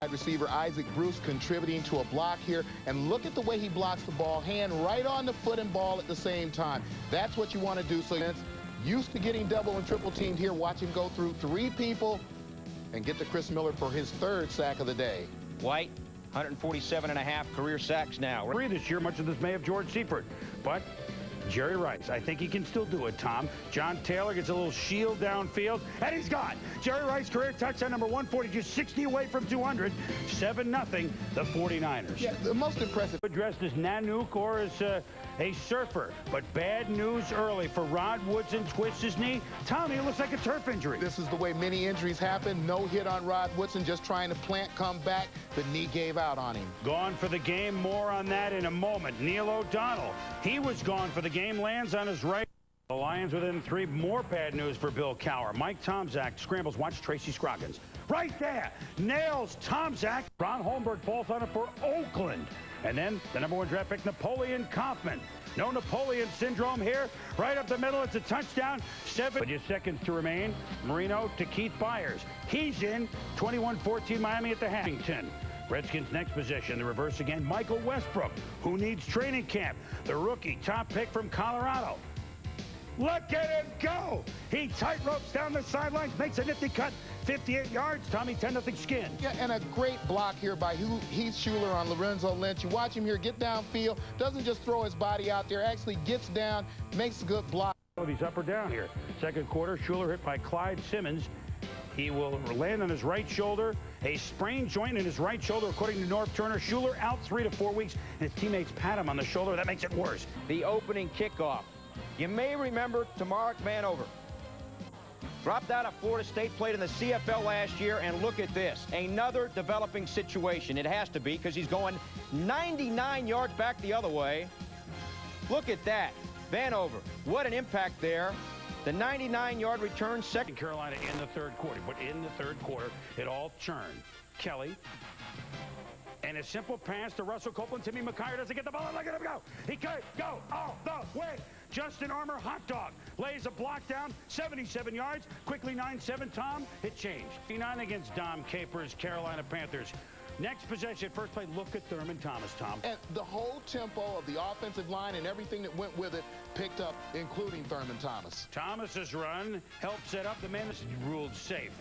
Wide receiver Isaac Bruce contributing to a block here, and look at the way he blocks the ball, hand right on the foot and ball at the same time. That's what you want to do. So it's used to getting double and triple teamed here. Watch him go through 3 people and get to Chris Miller for his 3rd sack of the day. White, 147.5 career sacks now. This year, much of this may have George Seifert, but Jerry Rice, I think he can still do it, Tom. John Taylor gets a little shield downfield, and he's gone. Jerry Rice, career touchdown number 140, just 60 away from 200. 7-0, the 49ers. Yeah, the most impressive. Dressed as Nanook or as a surfer, but bad news early for Rod Woodson. Twists his knee. Tommy, it looks like a turf injury. This is the way many injuries happen. No hit on Rod Woodson, just trying to plant, come back. The knee gave out on him. Gone for the game. More on that in a moment. Neil O'Donnell, he was gone for the game, lands on his right. The Lions within 3. More bad news for Bill Cowher. Mike Tomczak scrambles. Watch Tracy Scroggins. Right there. Nails Tomczak. Ron Holmberg falls on it for Oakland. And then the #1 draft pick, Napoleon Kaufman. No Napoleon syndrome here. Right up the middle. It's a touchdown. 7 seconds to remain. Marino to Keith Byers. He's in. 21-14 Miami at the Hampton. Redskins next possession, the reverse again. Michael Westbrook, who needs training camp. The rookie, top pick from Colorado. Look at him go! He tightropes down the sidelines, makes a nifty cut. 58 yards, Tommy, 10-0 skin. Yeah, and a great block here by Heath Schuler on Lorenzo Lynch. You watch him here get downfield, doesn't just throw his body out there, actually gets down, makes a good block. He's up or down here. Second quarter, Schuler hit by Clyde Simmons. He will land on his right shoulder. A sprained joint in his right shoulder, according to Norv Turner. Schuler out 3 to 4 weeks, and his teammates pat him on the shoulder. That makes it worse. The opening kickoff. You may remember Tamark Vanover. Dropped out of Florida State, played in the CFL last year, and look at this. Another developing situation. It has to be, because he's going 99 yards back the other way. Look at that. Vanover, what an impact there. The 99-yard return, second. Carolina in the 3rd quarter, but in the 3rd quarter, it all turned. Kelly, and a simple pass to Russell Copeland. Timmy McKyer doesn't get the ball. Look at him go. He could go all the way. Justin Armour, hot dog, lays a block down, 77 yards. Quickly 9-7, Tom. It changed. 9 against Dom Capers, Carolina Panthers. Next possession, first play, look at Thurman Thomas, Tom. And the whole tempo of the offensive line and everything that went with it picked up, including Thurman Thomas. Thomas's run helped set up the man that's ruled safe.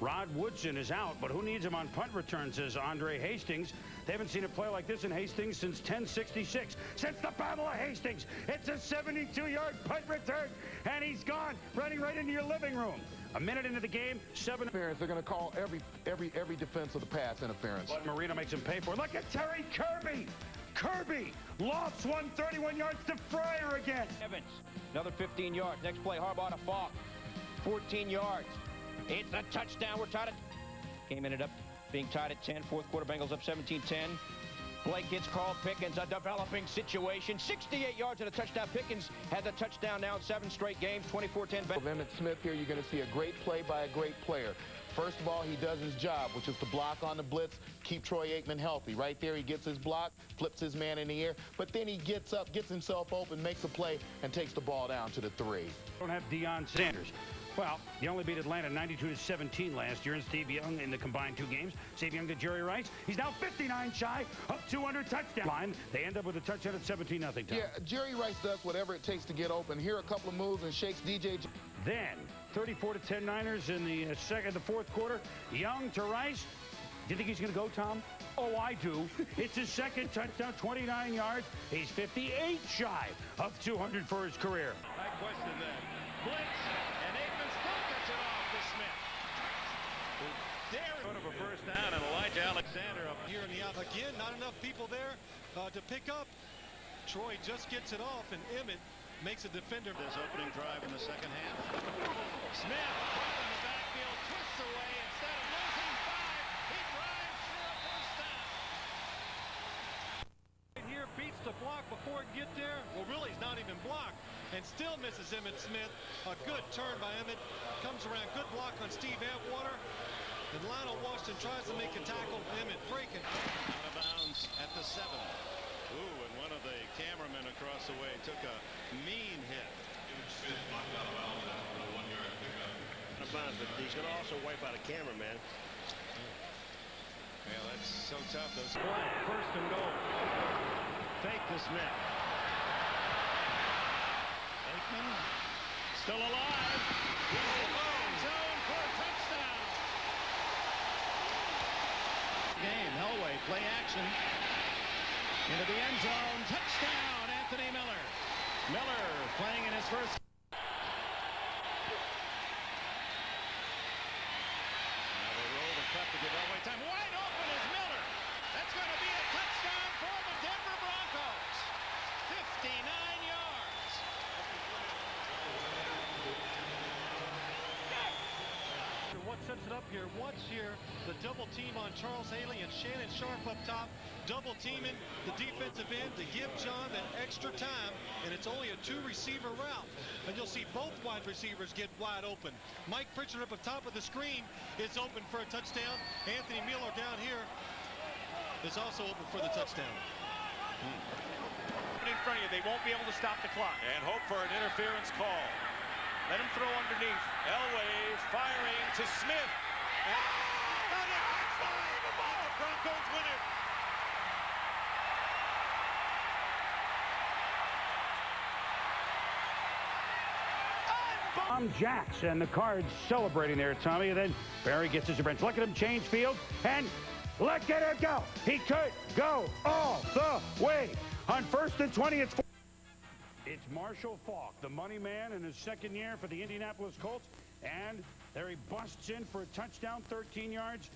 Rod Woodson is out, but who needs him on punt return, says Andre Hastings. They haven't seen a play like this in Hastings since 1066. Since the Battle of Hastings, it's a 72-yard punt return, and he's gone, running right into your living room. A minute into the game, 7. They're going to call every defense of the pass interference. But Marino makes him pay for it. Look at Terry Kirby. Kirby lofts 131 yards to Fryer again. Evans, another 15 yards. Next play, Harbaugh to Faulk, 14 yards. It's a touchdown. We're tied at. Game ended up being tied at 10. 4th quarter, Bengals up 17-10. Blake hits Carl Pickens, a developing situation. 68 yards and a touchdown. Pickens has a touchdown now in 7 straight games. 24-10. Emmitt Smith here, you're going to see a great play by a great player. First of all, he does his job, which is to block on the blitz, keep Troy Aikman healthy. Right there, he gets his block, flips his man in the air, but then he gets up, gets himself open, makes a play, and takes the ball down to the 3. Don't have Deion Sanders. Well, he only beat Atlanta 92-17 last year, and Steve Young in the combined 2 games. Steve Young to Jerry Rice. He's now 59 shy, up 200 touchdown line. They end up with a touchdown at 17-0. Yeah, Jerry Rice does whatever it takes to get open. Here, a couple of moves and shakes DJ. Then 34-10 Niners in the 4th quarter. Young to Rice. Do you think he's going to go, Tom? Oh, I do. It's his 2nd touchdown, 29 yards. He's 58 shy of 200 for his career. I question that. Blitz, and Aikman still gets it off to Smith. There of a first down, and Elijah Alexander up here in the out. Again, not enough people there to pick up. Troy just gets it off, and Emmitt makes a defender. This opening drive in the 2nd half. Smith in the backfield, twists away. Instead of losing 5, he drives for a first down. Right here beats the block before it get there. Well, really, he's not even blocked, and still misses Emmitt Smith. A good turn by Emmitt. Comes around, good block on Steve Atwater. And Lionel Washington tries to make a tackle. Emmitt breaking. Out of bounds at the 7. Ooh, and one of the cameramen across the way took a mean hit. Out of bounds, but he's going to also wipe out a cameraman. So tough, those. Play, first and goal. Fake to Smith. Aikman still alive. He's in the end zone for a touchdown. Game, Elway, play action. Into the end zone, touchdown, Anthony Miller. Miller playing in his first. Now they roll the cut to give Elway time. Wide open is Miller. That's going to be a touchdown for the Denver Broncos. 59 yards. What sets it up here? Once here, the double team on Charles Haley and Shanon Sharpe up top, double teaming the defensive end to give John that extra time, and it's only a 2-receiver route. And you'll see both wide receivers get wide open. Mike Pritchard up at top of the screen is open for a touchdown. Anthony Miller down here is also open for the touchdown. In front of you, they won't be able to stop the clock. And hope for an interference call. Let him throw underneath. Elway firing to Smith. And unbelievable! Broncos win it. Tom Jacks and the Cards celebrating there, Tommy. And then Barry gets his bench. Look at him change field and look at it go. He could go all the way. On 1st and 20, it's Marshall Faulk, the money man in his second year for the Indianapolis Colts. And there he busts in for a touchdown, 13 yards.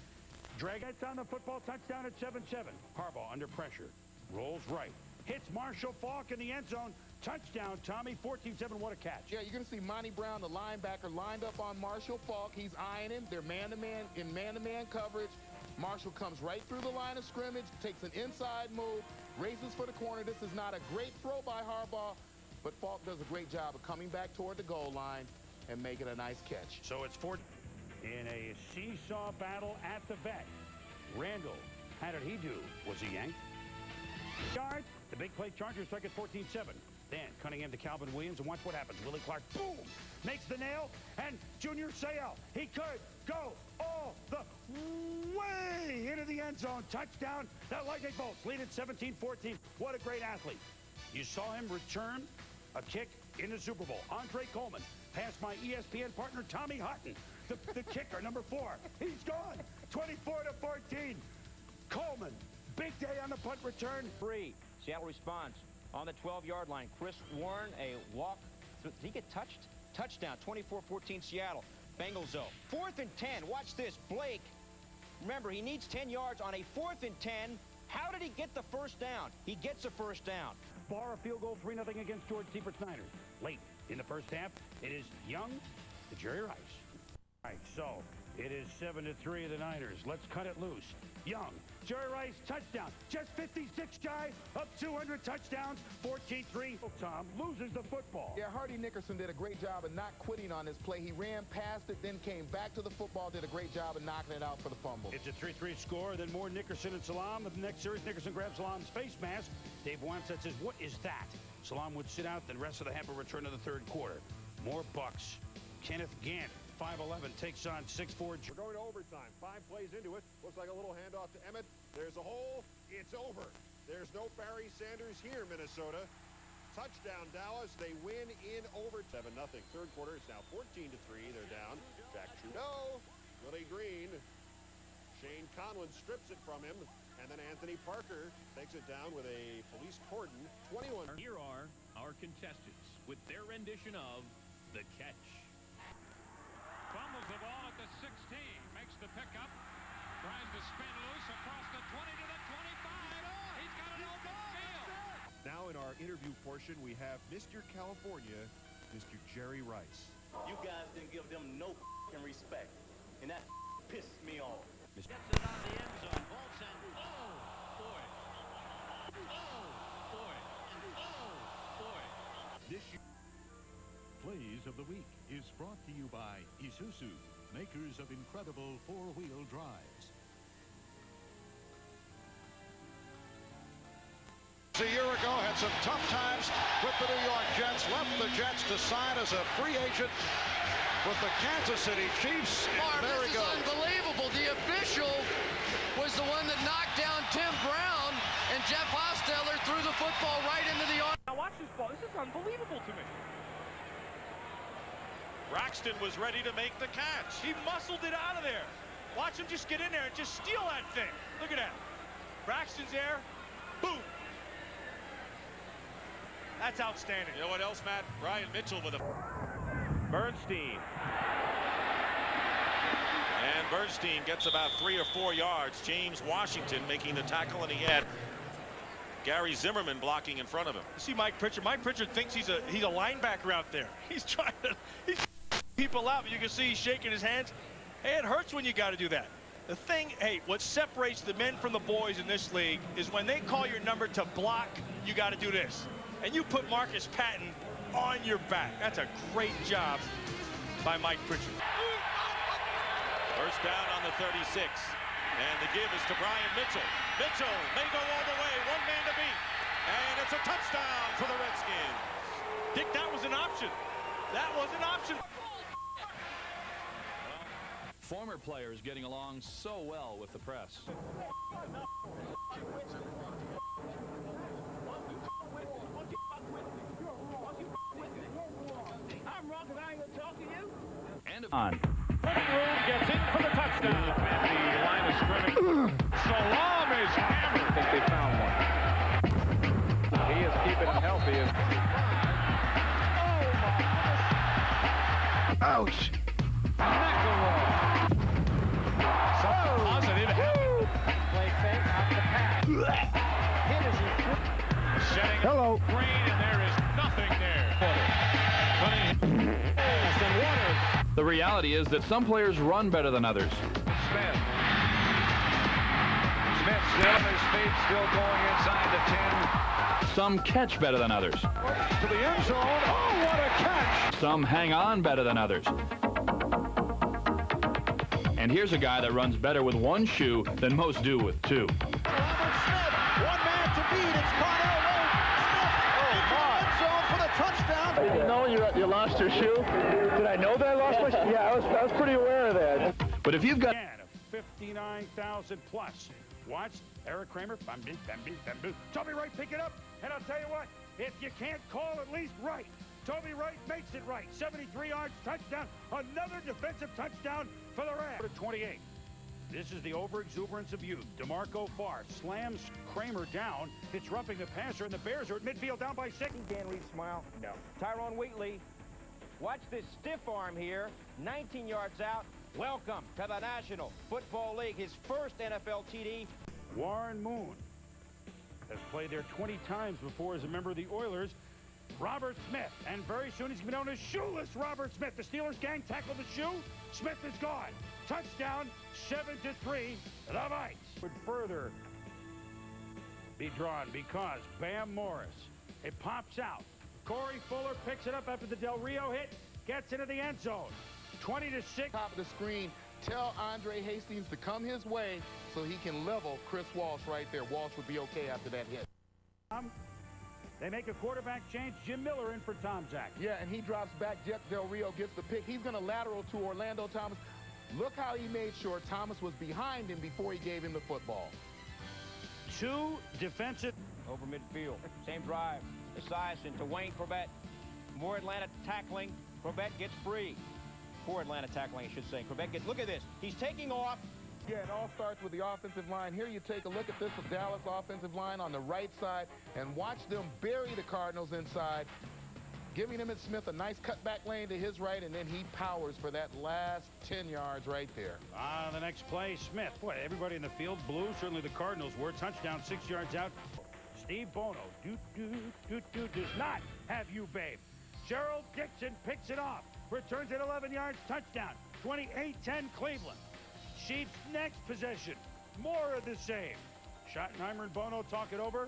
Drag it on the football, touchdown at 7-7. Harbaugh under pressure. Rolls right. Hits Marshall Faulk in the end zone. Touchdown, Tommy, 14-7. What a catch. Yeah, you're going to see Monty Brown, the linebacker, lined up on Marshall Faulk. He's eyeing him. They're man-to-man in man-to-man coverage. Marshall comes right through the line of scrimmage, takes an inside move, races for the corner. This is not a great throw by Harbaugh, but Faulk does a great job of coming back toward the goal line and making a nice catch. So it's in a seesaw battle at the vet. Randall, how did he do? Was he yanked? Yards, the big play Chargers strike at 14-7. Then Cunningham to Calvin Williams, and watch what happens. Willie Clark, boom, makes the nail, and Junior Seau, he could go all the way into the end zone. Touchdown, the Lightning Bolts lead at 17-14. What a great athlete. You saw him return a kick in the Super Bowl. Andre Coleman past my ESPN partner, Tommy Hutton, the kicker, number 4. He's gone, 24-14. Coleman, big day on the punt return. 3. Seattle responds on the 12-yard line. Chris Warren, a walk. Did he get touched? Touchdown, 24-14 Seattle. Bengals, though. 4th and 10. Watch this. Blake, remember, he needs 10 yards on a 4th and 10. How did he get the first down? He gets a first down. Bar a field goal, 3-0 against George Siebert's Niners. Late in the first half, it is Young to Jerry Rice. All right, so it is 7-3 the Niners. Let's cut it loose. Young, Jerry Rice, touchdown. Just 56 shy of 200 touchdowns. 14-3. Tom loses the football. Yeah, Hardy Nickerson did a great job of not quitting on this play. He ran past it, then came back to the football, did a great job of knocking it out for the fumble. It's a 3-3 score, then more Nickerson and Salam. The next series, Nickerson grabs Salam's face mask. Dave Wannstedt says, what is that? Salam would sit out, the rest of the half will return to the third quarter. More Bucks. Kenneth Gant, 5'11", takes on 6'4". We're going to overtime. 5 plays into it. Looks like a little handoff to Emmitt. There's a hole. It's over. There's no Barry Sanders here, Minnesota. Touchdown, Dallas. They win in over 7-0. Third quarter, it's now 14-3. They're down. Jack Trudeau, Willie Green. Shane Conlon strips it from him. And then Anthony Parker takes it down with a police cordon. 21. Here are our contestants with their rendition of The Catch. Fumbles the ball at the 16, makes the pickup, tries to spin loose across the 20 to the 25. Oh, he's got an open field. Now in our interview portion, we have Mr. California, Mr. Jerry Rice. You guys didn't give them no respect, and that pissed me off. Gets it out of the end zone, bolts in. Oh, boy. Oh, boy. Oh, boy. This Plays of the Week is brought to you by Isuzu, makers of incredible four-wheel drives. A year ago had some tough times with the New York Jets, left the Jets to sign as a free agent with the Kansas City Chiefs. Marv, there this he is goes. unbelievable. The official was the one that knocked down football right into the arm. Now watch this ball. This is unbelievable to me. Braxton was ready to make the catch. He muscled it out of there. Watch him just get in there and just steal that thing. Look at that. Braxton's there. Boom. That's outstanding. You know what else, Matt? Brian Mitchell with a... Bernstein. And Bernstein gets about 3 or 4 yards. James Washington making the tackle, and he had Gary Zimmerman blocking in front of him. You see Mike Pritchard. Mike Pritchard thinks he's a linebacker out there. He's trying to people out, but you can see he's shaking his hands. Hey, it hurts when you got to do that. The thing, hey, what separates the men from the boys in this league is when they call your number to block, you got to do this. And you put Marcus Patton on your back. That's a great job by Mike Pritchard. First down on the 36. And the give is to Brian Mitchell. Mitchell may go all the way. One man to beat. And it's a touchdown for the Redskins. Dick, that was an option. That was an option. Former players getting along so well with the press. I'm wrong because I ain't gonna talk to you. And on. Gets in for the touchdown at the line of scrimmage. Salam is hammered. I think they found one. He is keeping him healthy. Ouch. Something positive happened. Play fake off the pass. Hit is Setting Hello. Green, and there is nothing there. The reality is that some players run better than others. Smith still on his feet, still going inside the 10. Some catch better than others. To the end zone. Oh, what a catch! Some hang on better than others. And here's a guy that runs better with one shoe than most do with two. Robert Smith, one man to beat. It's caught Elway. Smith into the end zone for the touchdown. Did you know you lost your shoe? Did I know that I lost my shoe? Yeah, I was pretty aware of that. But if you've got 59,000 plus. Watch Eric Kramer. Toby Wright pick it up. And I'll tell you what, if you can't call at least right, Toby Wright makes it right. 73 yards, touchdown. Another defensive touchdown for the Rams. 28. This is the overexuberance of youth. DeMarco Farr slams Kramer down. It's roughing the passer, and the Bears are at midfield down by 6. Dan Lee smile. No. Tyrone Wheatley. Watch this stiff arm here. 19 yards out. Welcome to the National Football League. His first NFL TD. Warren Moon has played there 20 times before as a member of the Oilers. Robert Smith, and very soon he's going to be known as Shoeless Robert Smith. The Steelers gang tackled the shoe. Smith is gone. Touchdown, 7-3. The Vikes would further be drawn because Bam Morris. It pops out. Corey Fuller picks it up after the Del Rio hit. Gets into the end zone. 20-6. Top of the screen. Tell Andre Hastings to come his way so he can level Chris Walsh right there. Walsh would be okay after that hit. They make a quarterback change. Jim Miller in for Tom Zach. Yeah, and he drops back. Jet Del Rio gets the pick. He's going to lateral to Orlando Thomas. Look how he made sure Thomas was behind him before he gave him the football. Two defensive. Over midfield. Same drive. Esiason to Wayne Corbett. More Atlanta tackling. Corbett gets free. Poor Atlanta tackling, I should say. Corbett gets, look at this. He's taking off. Yeah, it all starts with the offensive line. Here you take a look at this Dallas offensive line on the right side and watch them bury the Cardinals inside, giving Emmitt Smith a nice cutback lane to his right, and then he powers for that last 10 yards right there. The next play, Smith. Boy, everybody in the field blue. Certainly the Cardinals were. Touchdown 6 yards out. Steve Bono does not have you, babe. Gerald Dixon picks it off. Returns it 11 yards, touchdown. 28-10 Cleveland. Chiefs next possession. More of the same. Schottenheimer and Bono talk it over,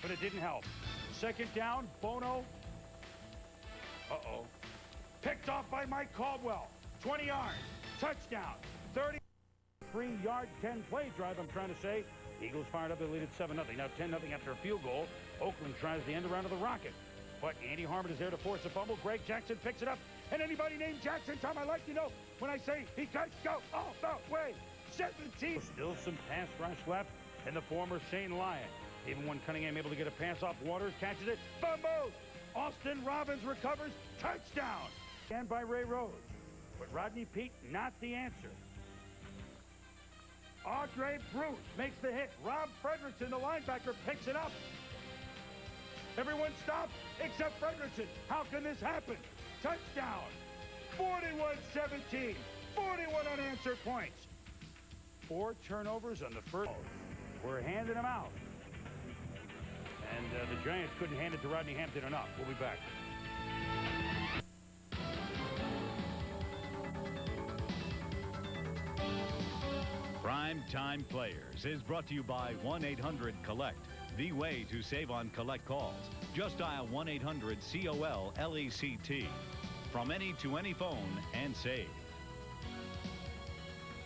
but it didn't help. Second down, Bono. Picked off by Mike Caldwell. 20 yards, touchdown. 33-yard, 10-play drive, I'm trying to say. Eagles fired up, they lead at 7-0. Now 10-0 after a field goal. Oakland tries the end around of the Rocket. But Andy Harmon is there to force a fumble. Greg Jackson picks it up. And anybody named Jackson, Tom, I like to know when I say he does go all the way. 17. Still some pass rush left in the former Shane Lyon. Even when Cunningham able to get a pass off Waters, catches it, fumbles! Austin Robbins recovers, touchdown! And by Ray Rose. But Rodney Peete, not the answer. Audrey Bruce makes the hit. Rob Fredrickson, the linebacker, picks it up. Everyone stops except Fredrickson. How can this happen? Touchdown! 41-17. 41 unanswered points. 4 turnovers on the first. We're handing them out. And the Giants couldn't hand it to Rodney Hampton enough. We'll be back. Prime Time Players is brought to you by 1-800-COLLECT, the way to save on collect calls. Just dial 1-800-COLLECT. From any to any phone and save.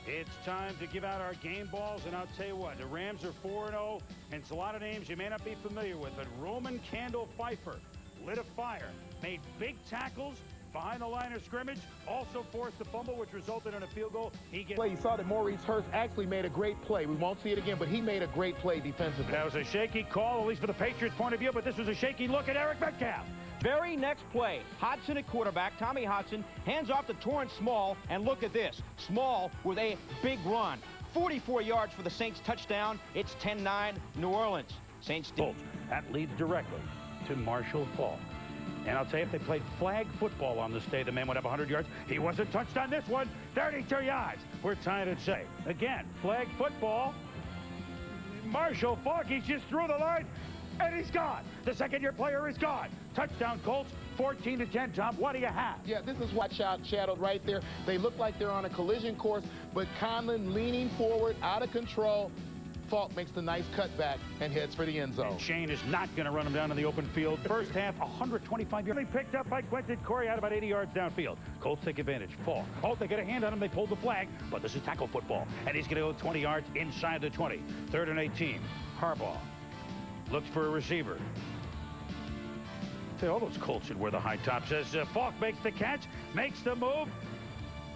It's time to give out our game balls, and I'll tell you what, the Rams are 4-0, and it's a lot of names you may not be familiar with, but Roman Candle Pfeiffer lit a fire, made big tackles behind the line of scrimmage, also forced a fumble, which resulted in a field goal. You saw that Maurice Hurst actually made a great play. We won't see it again, but he made a great play defensively. That was a shaky call, at least for the Patriots' point of view, but this was a shaky look at Eric Metcalf. Very next play, Hodson at quarterback, Tommy Hodson, hands off to Torrance Small, and look at this. Small with a big run. 44 yards for the Saints touchdown. It's 10-9 New Orleans. Saints. That leads directly to Marshall Faulk. And I'll tell you, if they played flag football on this day, the man would have 100 yards. He wasn't touched on this one. 32 yards. We're tying it safe. Again, flag football. Marshall Faulk, he's just through the line, and he's gone. The second-year player is gone. Touchdown, Colts, 14-10. Tom, what do you have? Yeah, this is what shadowed right there. They look like they're on a collision course, but Conlon leaning forward, out of control. Faulk makes the nice cutback and heads for the end zone. And Shane is not going to run him down in the open field. First half, 125 yards. Picked up by Quentin Corey out about 80 yards downfield. Colts take advantage. Faulk. Oh, they get a hand on him. They pulled the flag, but this is tackle football. And he's going to go 20 yards inside the 20. 3rd and 18. Harbaugh looks for a receiver. All those Colts should wear the high tops. As Faulk makes the catch, makes the move.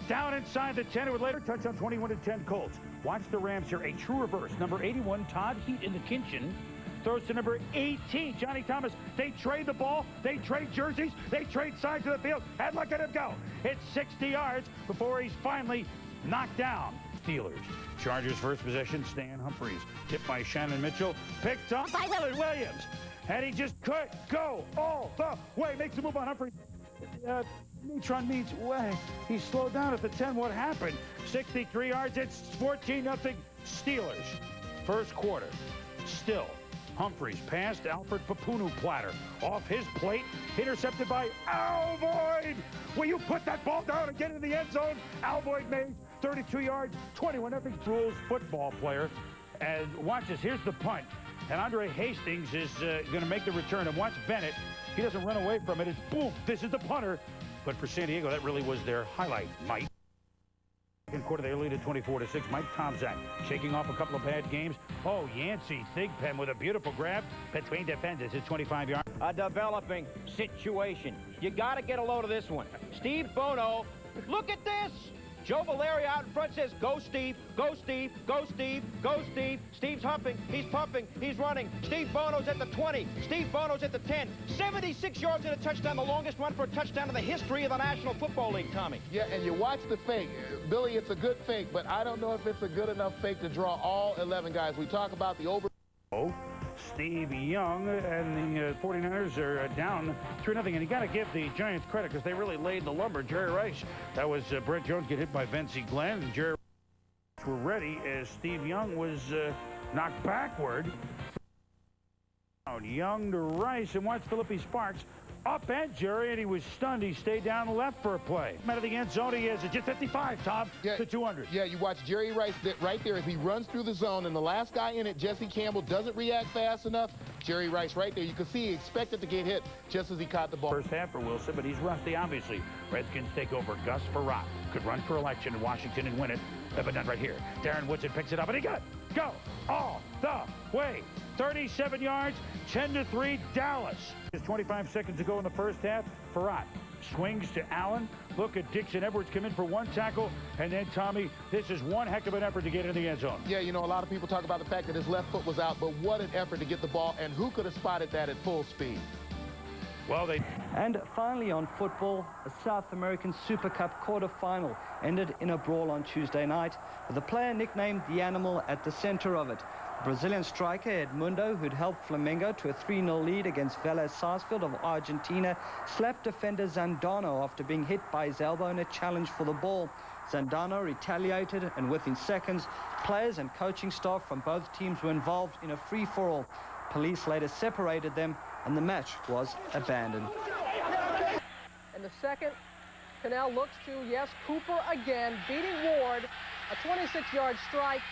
Down inside the 10. It would later touch on 21-10 Colts. Watch the Rams here. A true reverse. Number 81, Todd Heat in the kitchen. Throws to number 18, Johnny Thomas. They trade the ball. They trade jerseys. They trade sides of the field. And look at him go. It's 60 yards before he's finally knocked down. Steelers. Chargers first possession. Stan Humphries. Tipped by Shanon Mitchell. Picked up by Willard Williams. And he just could go all the way. Makes a move on Humphries. Neutron means way. He slowed down at the 10. What happened? 63 yards. It's 14-0 Steelers. First quarter. Still. Humphries passed Alfred Papunu platter. Off his plate. Intercepted by Alvoid. Will you put that ball down and get in the end zone? Alvoid made 32 yards. 21-0 Rules football player. And watch this. Here's the punt. And Andre Hastings is going to make the return. And watch Bennett. He doesn't run away from it. It's boom. This is the punter. But for San Diego, that really was their highlight. Mike. Second quarter, they lead at 24-6. Mike Tomczak shaking off a couple of bad games. Oh, Yancey Thigpen with a beautiful grab between defenders at 25 yards. A developing situation. You got to get a load of this one. Steve Bono, look at this. Joe Valeria out in front says, go Steve, go Steve, go Steve, go Steve. Steve's humping, he's pumping, he's running. Steve Bono's at the 20, Steve Bono's at the 10. 76 yards and a touchdown, the longest run for a touchdown in the history of the National Football League, Tommy. Yeah, and you watch the fake. Billy, it's a good fake, but I don't know if it's a good enough fake to draw all 11 guys. We talk about the over... Steve Young and the 49ers are down 3-0. And you got to give the Giants credit because they really laid the lumber. Jerry Rice, that was Brett Jones get hit by Vince Glenn. And Jerry Rice were ready as Steve Young was knocked backward. Young to Rice, and watch Philippi Sparks up and Jerry, and he was stunned. He stayed down left for a play. Out of the end zone, he is at just 55, Tom, to 200. Yeah, you watch Jerry Rice right there as he runs through the zone, and the last guy in it, Jesse Campbell, doesn't react fast enough. Jerry Rice right there. You can see he expected to get hit just as he caught the ball. First half for Wilson, but he's rusty, obviously. Redskins take over. Gus Farrat could run for election in Washington and win it, but not right here. Darren Woodson picks it up, and he got go all the way. 37 yards, 10-3, Dallas. Just 25 seconds to go in the first half. Farrat swings to Allen. Look at Dixon Edwards come in for one tackle. And then, Tommy, this is one heck of an effort to get in the end zone. Yeah, you know, a lot of people talk about the fact that his left foot was out, but what an effort to get the ball, and who could have spotted that at full speed? Well, And finally on football, a South American Super Cup quarter-final ended in a brawl on Tuesday night, with a player nicknamed the Animal at the center of it. Brazilian striker Edmundo, who'd helped Flamengo to a 3-0 lead against Vélez Sarsfield of Argentina, slapped defender Zandano after being hit by his elbow in a challenge for the ball. Zandano retaliated, and within seconds, players and coaching staff from both teams were involved in a free-for-all. Police later separated them, and the match was abandoned. And the second, Canal looks to, yes, Cooper again, beating Ward, a 26-yard strike.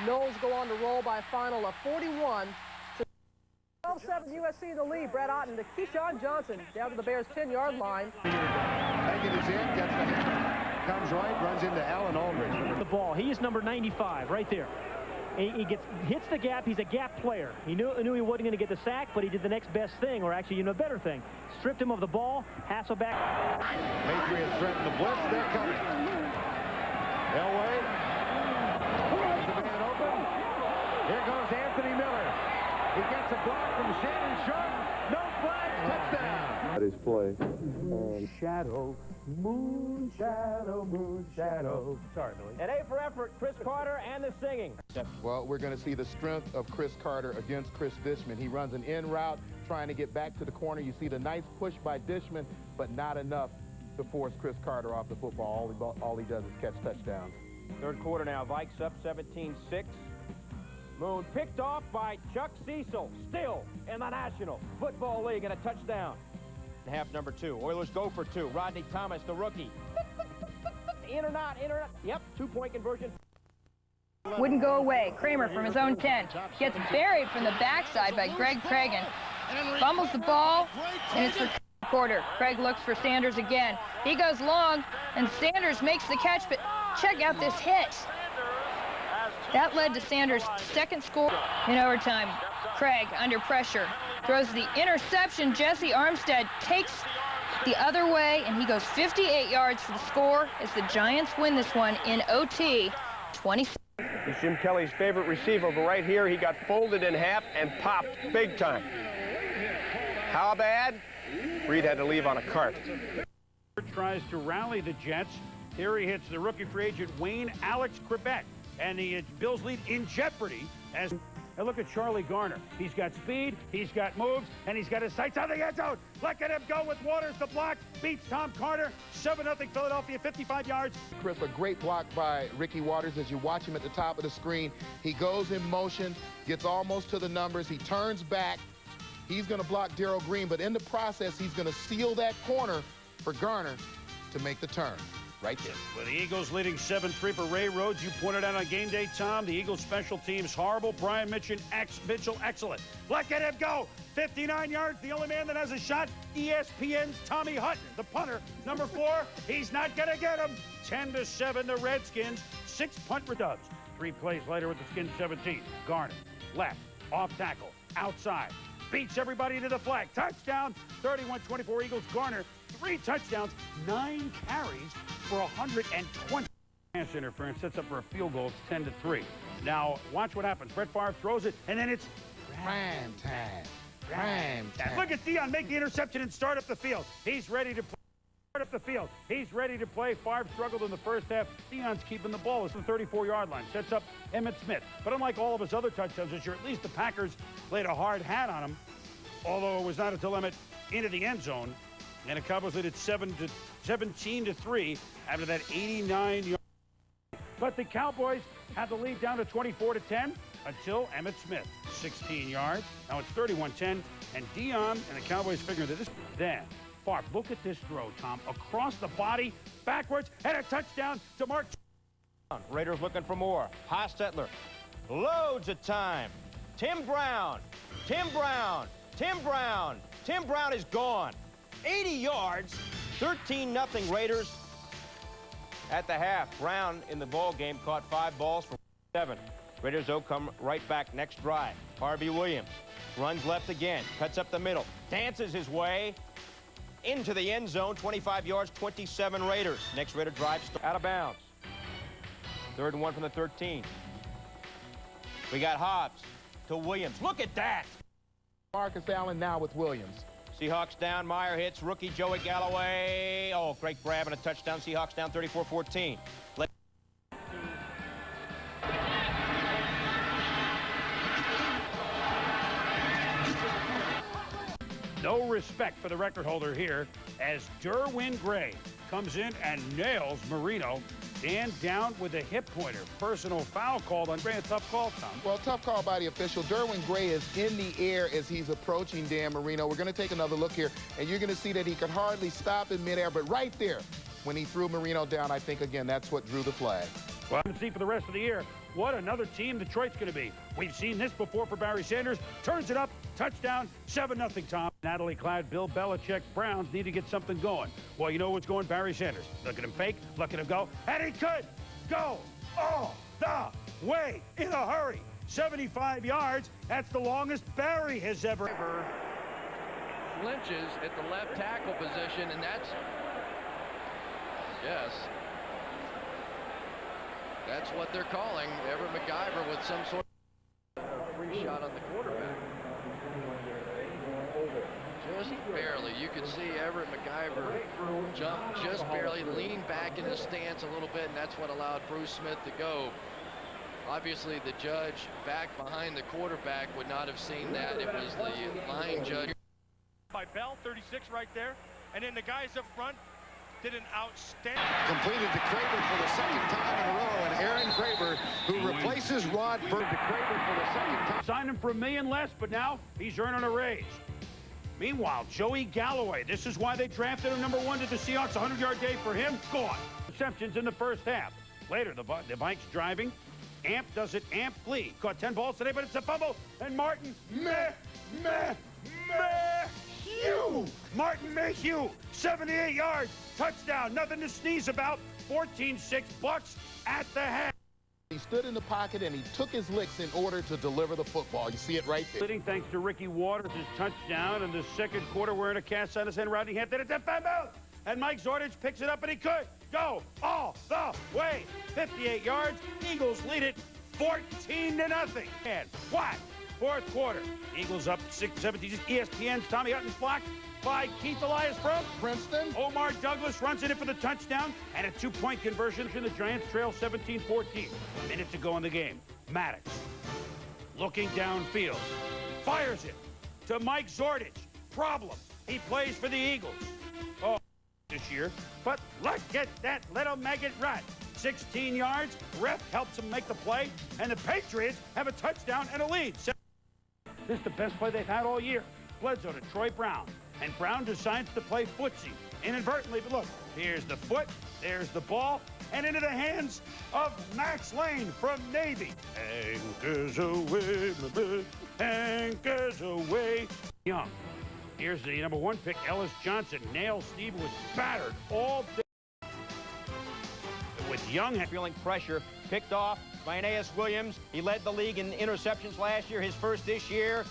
Knowles go on to roll by a final of 41. 12-7 USC in the lead. Brett Otten to Keyshawn Johnson down to the Bears' 10-yard line. Megan is in, gets the hand, comes right, runs into Alan Aldridge. The ball, he is number 95 right there. He hits the gap. He's a gap player. He knew he wasn't going to get the sack, but he did the next best thing, or actually, a better thing. Stripped him of the ball. Hasselback. Patriots threaten the blitz. They're coming. Elway. The man open. Here goes Anthony Miller. He gets a block from Shanon Sharpe. No flags. Touchdown. That is play. Shadow. Moon shadow, moon shadow. Sorry, Billy. An A for effort, Cris Carter and the singing. Well, we're going to see the strength of Cris Carter against Chris Dishman. He runs an in route, trying to get back to the corner. You see the nice push by Dishman, but not enough to force Cris Carter off the football. All he does is catch touchdowns. Third quarter now, Vikes up 17-6. Moon picked off by Chuck Cecil, still in the National Football League, and a touchdown. Half number 2. Oilers go for 2. Rodney Thomas, the rookie. In or not, in or not. Yep, 2-point conversion. Wouldn't go away. Kramer from his own 10. Gets buried from the backside by Greg Cragen. Fumbles the ball, and it's for Porter. Craig looks for Sanders again. He goes long, and Sanders makes the catch, but check out this hit. That led to Sanders' second score in overtime. Craig, under pressure, throws the interception. Jesse Armstead takes the other way, and he goes 58 yards for the score as the Giants win this one in OT, 26. He's Jim Kelly's favorite receiver, but right here he got folded in half and popped big time. How bad? Reed had to leave on a cart. Tries to rally the Jets. Here he hits the rookie free agent Wayne Alex Trebek, and the Bills lead in jeopardy as. And look at Charlie Garner. He's got speed, he's got moves, and he's got his sights on the end zone. Look at him go with Waters the block. Beats Tom Carter. 7-0 Philadelphia, 55 yards. Chris, a great block by Ricky Waters as you watch him at the top of the screen. He goes in motion, gets almost to the numbers. He turns back. He's going to block Darrell Green, but in the process, he's going to seal that corner for Garner to make the turn. Right there. With the Eagles leading 7-3 for Ray Rhodes. You pointed out on game day, Tom, the Eagles special teams horrible. Brian Mitchell excellent. Look at him go. 59 yards. The only man that has a shot, ESPN's Tommy Hutton, the punter, number 4. He's not going to get him. 10-7, the Redskins. 6 punt dubs. 3 plays later with the Skins 17. Garner, left, off tackle, outside. Beats everybody to the flag. Touchdown. 31-24 Eagles. Garner, 3 touchdowns, 9 carries for 120. Pass interference sets up for a field goal. It's 10-3. Now watch what happens. Brett Favre throws it, and then it's prime time. Prime time. Look at Dion make the interception and start up the field. He's ready to play. Start up the field. He's ready to play. Favre struggled in the first half. Dion's keeping the ball. It's the 34-yard line. Sets up Emmitt Smith. But unlike all of his other touchdowns this year, at least the Packers laid a hard hat on him. Although it was not until Emmitt into the end zone. And the Cowboys lead at 17-3 after that 89-yard. But the Cowboys had the lead down to 24-10 until Emmitt Smith, 16 yards. Now it's 31-10, and Dion and the Cowboys figure that this. Then Favre, look at this throw, Tom, across the body, backwards, and a touchdown to Mark. Raiders looking for more. Hostetler, loads of time. Tim Brown. Tim Brown is gone. 80 yards, 13-0 Raiders at the half. Brown in the ball game caught 5 balls for 7. Raiders, though, come right back next drive. Harvey Williams runs left again, cuts up the middle, dances his way into the end zone, 25 yards, 27 Raiders. Next Raider drive out of bounds. 3rd and 1 from the 13. We got Hobbs to Williams. Look at that. Marcus Allen now with Williams. Seahawks down. Meyer hits rookie Joey Galloway. Oh, great grab and a touchdown. Seahawks down 34-14. No respect for the record holder here as Derwin Gray comes in and nails Marino. Dan down with a hip pointer. Personal foul called on Gray. A tough call, Tom. Well, tough call by the official. Derwin Gray is in the air as he's approaching Dan Marino. We're going to take another look here, and you're going to see that he could hardly stop in midair. But right there, when he threw Marino down, I think, again, that's what drew the flag. Well, let's see for the rest of the year what another team Detroit's going to be. We've seen this before for Barry Sanders. Turns it up. Touchdown. 7-0, Tom. Natalie Clyde, Bill Belichick, Browns need to get something going. Well, you know what's going? Barry Sanders. Look at him fake. Look at him go. And he could go all the way in a hurry. 75 yards. That's the longest Barry has ever. Flinches at the left tackle position, and that's, yes, that's what they're calling Everett McIver with some sort of free shot on the quarterback. Just barely. You could see Everett McIver jump just barely, leaning back in the stance a little bit, and that's what allowed Bruce Smith to go. Obviously, the judge back behind the quarterback would not have seen that. It was the line judge. By Bell, 36 right there. And then the guys up front did an outstanding. Completed to Kramer for the second time in a row, and Aaron Kramer, who replaces Rod Bird, to Kramer for the second time. Signed him for $1 million less, but now he's earning a raise. Meanwhile, Joey Galloway, this is why they drafted him #1 to the Seahawks. 100-yard day for him, gone. Receptions in the first half. Later, the Vikes driving. Amp does it. Amp Glee. Caught 10 balls today, but it's a fumble. And Martin Mayhew. Martin Mayhew, 78 yards. Touchdown. Nothing to sneeze about. 14-6 Bucks at the half. He stood in the pocket and he took his licks in order to deliver the football. You see it right there. Thanks to Ricky Waters' touchdown in the second quarter, wearing a cast on his hand. Rodney Hampton, it's a fumble. And Mike Zordich picks it up, and he could go all the way. 58 yards. Eagles lead it 14-0. And what? Fourth quarter. Eagles up 6-17. ESPN's Tommy Hutton's blocked by Keith Elias from Princeton. Omar Douglas runs it in for the touchdown and a 2-point conversion. The Giants trail 17-14. A minute to go in the game. Maddox looking downfield. Fires it to Mike Zordich. Problem. He plays for the Eagles. Oh, this year. But look at that little maggot rat. 16 yards. Ref helps him make the play. And the Patriots have a touchdown and a lead. This is the best play they've had all year. Bledsoe to Troy Brown. And Brown decides to play footsie inadvertently. But look, here's the foot, there's the ball, and into the hands of Max Lane from Navy. Anchors away, my man, anchors away. Young. Here's the #1 pick, Ellis Johnson. Nails Steve was battered all day. With Young feeling pressure, picked off by Aeneas Williams. He led the league in interceptions last year, his first this year.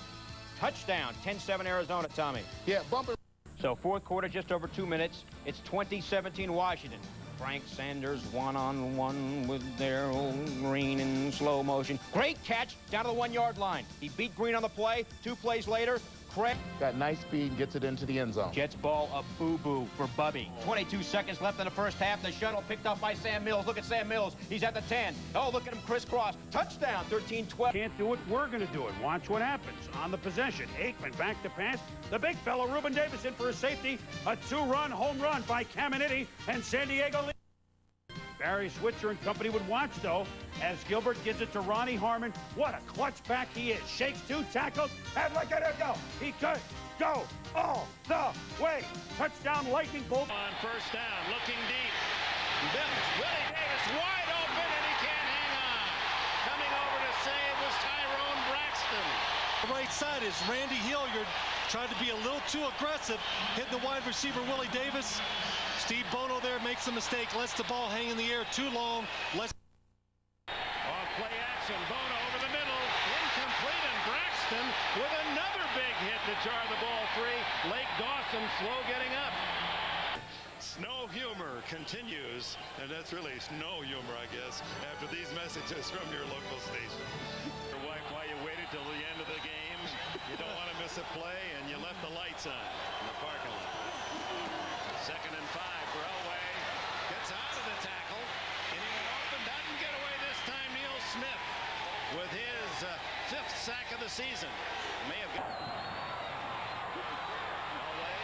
Touchdown, 10-7 Arizona, Tommy. Yeah, bumper. So fourth quarter, just over 2 minutes. It's 20-17 Washington. Frank Sanders one-on-one with Darryl Green in slow motion. Great catch down to the 1-yard line. He beat Green on the play. 2 plays later, Craig got nice speed and gets it into the end zone. Jets ball a boo-boo for Bubby. 22 seconds left in the first half. The shuttle picked up by Sam Mills. Look at Sam Mills. He's at the 10. Oh, look at him crisscross. Touchdown, 13-12. Can't do it. We're going to do it. Watch what happens on the possession. Aikman back to pass. The big fellow, Ruben Davis, in for a safety. A 2-run home run by Caminiti and San Diego. Barry Switzer and company would watch, though, as Gilbert gives it to Ronnie Harmon. What a clutch back he is. Shakes 2 tackles, and look at him go. He could go all the way. Touchdown, lightning bolt. On first down, looking deep. Willie Davis wide open, and he can't hang on. Coming over to save was Tyrone Braxton. The right side is Randy Hilliard. Tried to be a little too aggressive, hitting the wide receiver Willie Davis. Steve Bono there makes a mistake, lets the ball hang in the air too long. On play action, Bono over the middle, incomplete, and Braxton with another big hit to jar the ball free. Lake Dawson slow getting up. Snow humor continues, and that's really snow humor, I guess, after these messages from your local station. Your wife, why you waited till the end of the game? You don't want to miss a play, and you left the lights on in the parking lot. 2nd and 5 for Elway. Gets out of the tackle, and he went off and doesn't get away this time. Neil Smith with his 5th sack of the season. May have got Elway,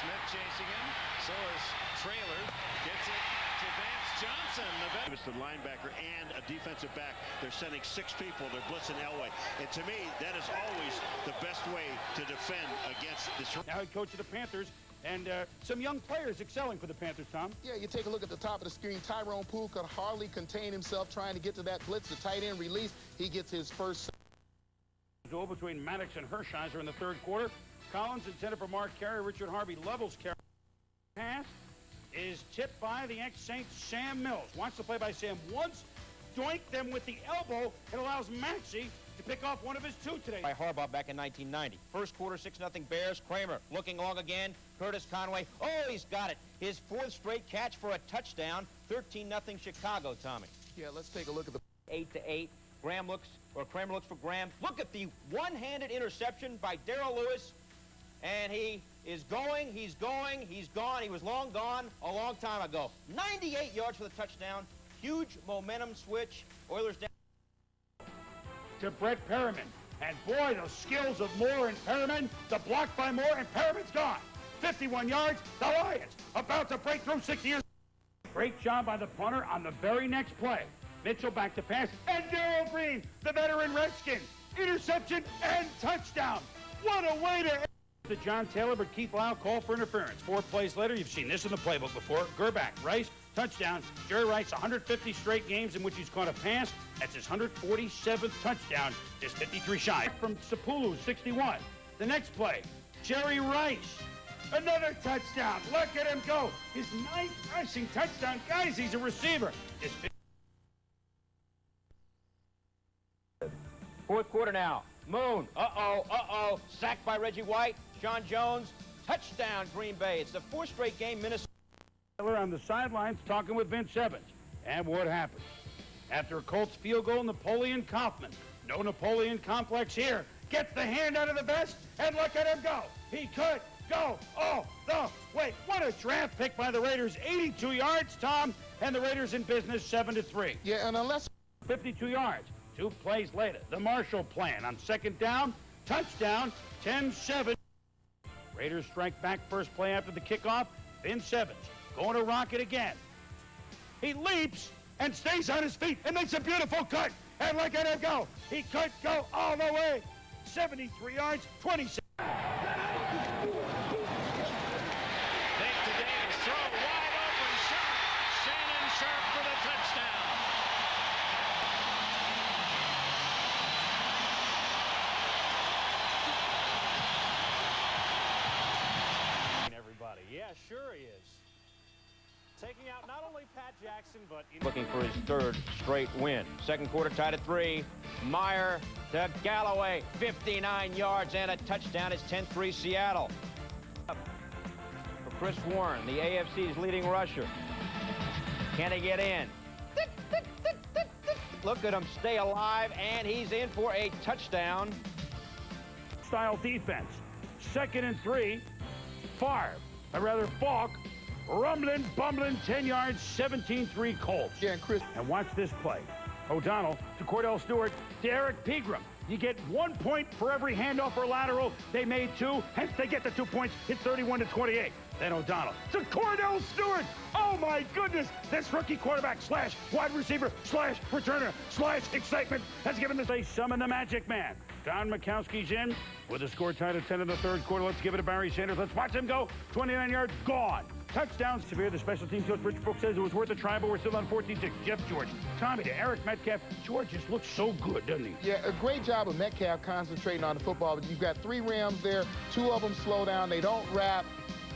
Smith chasing him. So is Trailer, gets it to Vance Johnson. It's the linebacker and a defensive back. They're sending 6 people. They're blitzing Elway. And to me, that is always the best way to defend against this. Now head coach of the Panthers, and some young players excelling for the Panthers, Tom. Yeah, you take a look at the top of the screen. Tyrone Poole could hardly contain himself trying to get to that blitz. The tight end release. He gets his first. Duel between Maddox and Hershiser in the 3rd quarter. Collins intended for Mark Carey. Richard Harvey levels Carey. Pass is tipped by the ex-Saint Sam Mills. Wants to play by Sam once, doink them with the elbow. It allows Maxey to pick off one of his 2 today. By Harbaugh back in 1990. First quarter, 6-0 Bears. Kramer looking long again. Curtis Conway. Oh, he's got it. His 4th straight catch for a touchdown. 13-0 Chicago, Tommy. Yeah, let's take a look at the 8-8. Kramer looks for Graham. Look at the one-handed interception by Darrell Lewis. And he is going, he's gone. He was long gone a long time ago. 98 yards for the touchdown. Huge momentum switch. Oilers down. To Brett Perriman. And boy, the skills of Moore and Perriman. The block by Moore, and Perriman's gone. 51 yards. The Lions about to break through 6 years. Great job by the punter on the very next play. Mitchell back to pass. And Darrell Green, the veteran Redskin. Interception and touchdown. What a way to... To John Taylor, but Keith Lau called for interference. 4 plays later, you've seen this in the playbook before. Gerback, Rice, touchdown. Jerry Rice, 150 straight games in which he's caught a pass. That's his 147th touchdown. Just 53 shy. From Sapulu, 61. The next play, Jerry Rice. Another touchdown. Look at him go. His 9th rushing touchdown. Guys, he's a receiver. Just 4th quarter now. Moon. Uh-oh. Sacked by Reggie White. Sean Jones. Touchdown, Green Bay. It's the 4th straight game Minnesota. On the sidelines talking with Vince Evans. And what happens? After a Colts field goal, Napoleon Kaufman. No Napoleon complex here. Gets the hand out of the vest, and look at him go. He could go all the way. What a draft pick by the Raiders. 82 yards, Tom, and the Raiders in business 7-3. Yeah, and unless... 52 yards. 2 plays later. The Marshall plan on 2nd down. Touchdown, 10-7. Raiders strike back first play after the kickoff. Vince Evans going to rock it again. He leaps and stays on his feet and makes a beautiful cut. And look at him go. He could go all the way. 73 yards, 26. Fake to Davis, throw wide open, Sharpe. Shanon Sharpe for the touchdown. Everybody, yeah, sure he is. Taking out not only Pat Jackson, but... Looking for his 3rd straight win. 2nd quarter tied at 3. Meyer to Galloway. 59 yards and a touchdown. It's 10-3 Seattle. For Chris Warren, the AFC's leading rusher. Can he get in? Look at him stay alive, and he's in for a touchdown. Style defense. 2nd and 3. Faulk. Rumbling, bumbling, 10 yards, 17-3 Colts. Yeah, and Chris. And watch this play. O'Donnell to Cordell Stewart to Eric Pegram. You get 1 point for every handoff or lateral. They made 2, hence they get the 2 points. It's 31-28. Then O'Donnell to Cordell Stewart. Oh my goodness! This rookie quarterback / wide receiver / returner / excitement has given this a summon the Magic Man. Don Mikowski's in with a score tied at 10 in the 3rd quarter. Let's give it to Barry Sanders. Let's watch him go. 29 yards, gone. Touchdown, Severe. The special team coach, Rich Brooks, says it was worth a try, but we're still on 14-6. Jeff George. Tommy to Eric Metcalf. George just looks so good, doesn't he? Yeah, a great job of Metcalf concentrating on the football. But you've got 3 Rams there. 2 of them slow down. They don't wrap.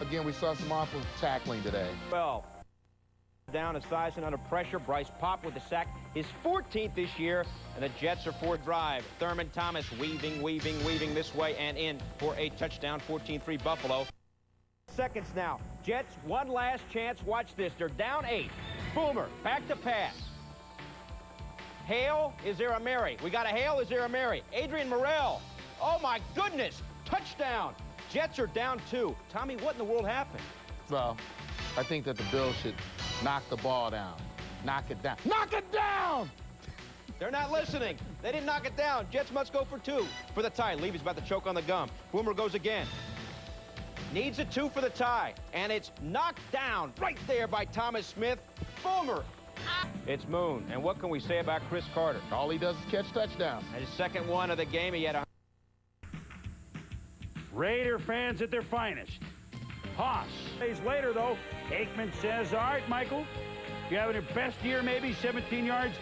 Again, we saw some awful tackling today. Well. down as Theisen under pressure. Bryce Pop with the sack, his 14th this year, and the Jets are for drive. Thurman Thomas weaving this way and in for a touchdown. 14-3 Buffalo. Seconds now. Jets, one last chance. Watch this. They're down 8. Boomer, back to pass. Hail, is there a Mary? We got a hail, is there a Mary? Adrian Morrell. Oh, my goodness. Touchdown. Jets are down 2. Tommy, what in the world happened? Well, I think that the Bills should knock the ball down. Knock it down. Knock it down! They're not listening. They didn't knock it down. Jets must go for 2 for the tie. Levy's about to choke on the gum. Boomer goes again. Needs a 2 for the tie. And it's knocked down right there by Thomas Smith. Boomer. It's Moon. And what can we say about Chris Carter? All he does is catch touchdowns. And his second one of the game, he had a... Raider fans at their finest. Haas. Days later, though, Aikman says, all right, Michael, you're having your best year, maybe 17 yards,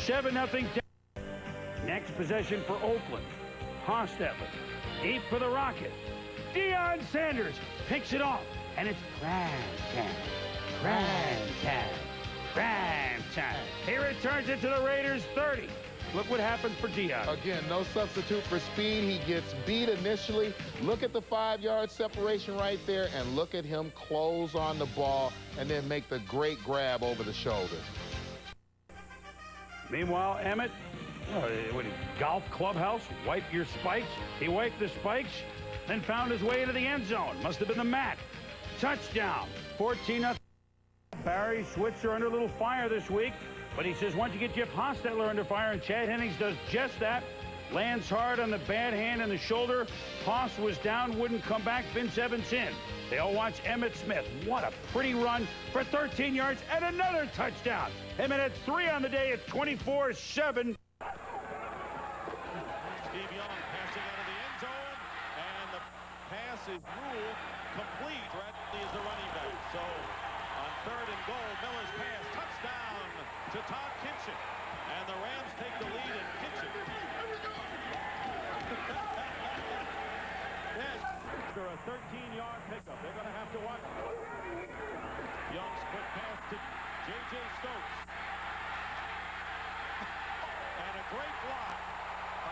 7-0. Next possession for Oakland. Hostetler, deep for the Rocket. Deion Sanders picks it off, and it's prime time. He returns it to the Raiders' 30. Look what happened for Deion. Again, no substitute for speed. He gets beat initially. Look at the 5-yard separation right there, and look at him close on the ball and then make the great grab over the shoulder. Meanwhile, Emmitt, golf clubhouse, wipe your spikes. He wiped the spikes, then found his way into the end zone. Must have been the mat. Touchdown, 14-0. Barry Switzer under a little fire this week, but he says once you get Jeff Hostetler under fire, and Chad Hennings does just that, lands hard on the bad hand and the shoulder. Hoss was down, wouldn't come back. Vince Evans in. They all watch Emmitt Smith. What a pretty run for 13 yards and another touchdown. Emmitt had 3 on the day at 24-7. Steve Young passing out of the end zone, and the pass is ruled complete. Bradley is the running back. So on 3rd and goal, Miller's pass, touchdown to Todd Kinchin. And the Rams take the lead in Kinchin. Yes, after a 13-yard pickup, they're going to have to watch. Young's quick pass to J.J. Stokes. And a great block.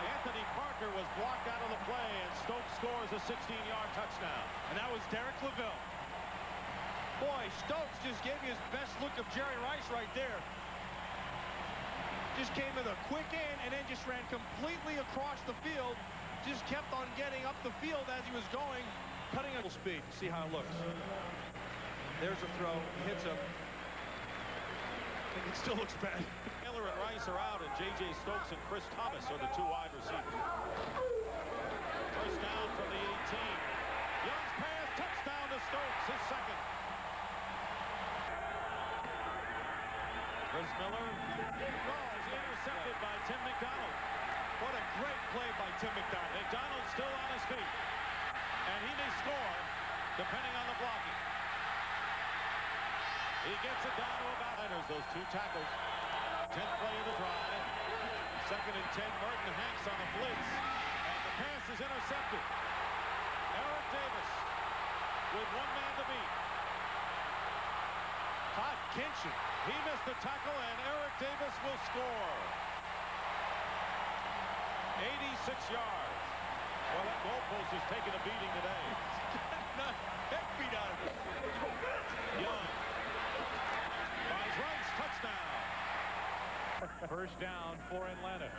Anthony Parker was blocked out of the play, and Stokes scores a 16-yard touchdown. And that was Derek LaVille. Boy, Stokes just gave you his best look of Jerry Rice right there. Just came with a quick in and then just ran completely across the field. Just kept on getting up the field as he was going, cutting at speed. See how it looks. There's a throw, hits him. It still looks bad. Taylor and Rice are out, and J.J. Stokes and Chris Thomas are the 2 wide receivers. First down from the 18. Young's pass, touchdown to Stokes, his second. Chris Miller is intercepted by Tim McDonald. What a great play by Tim McDonald. McDonald still on his feet. And he may score, depending on the blocking. He gets it down to about those 2 tackles. 10th play of the drive. 2nd and 10, Merton Hanks on the blitz. And the pass is intercepted. Eric Davis with 1 man to beat. Todd Kinchin, he missed the tackle, and Eric Davis will score. 86 yards. Well, that goalpost is taking a beating today. Not heck beat out of it. Young. Finds Rice, touchdown. First down for Atlanta.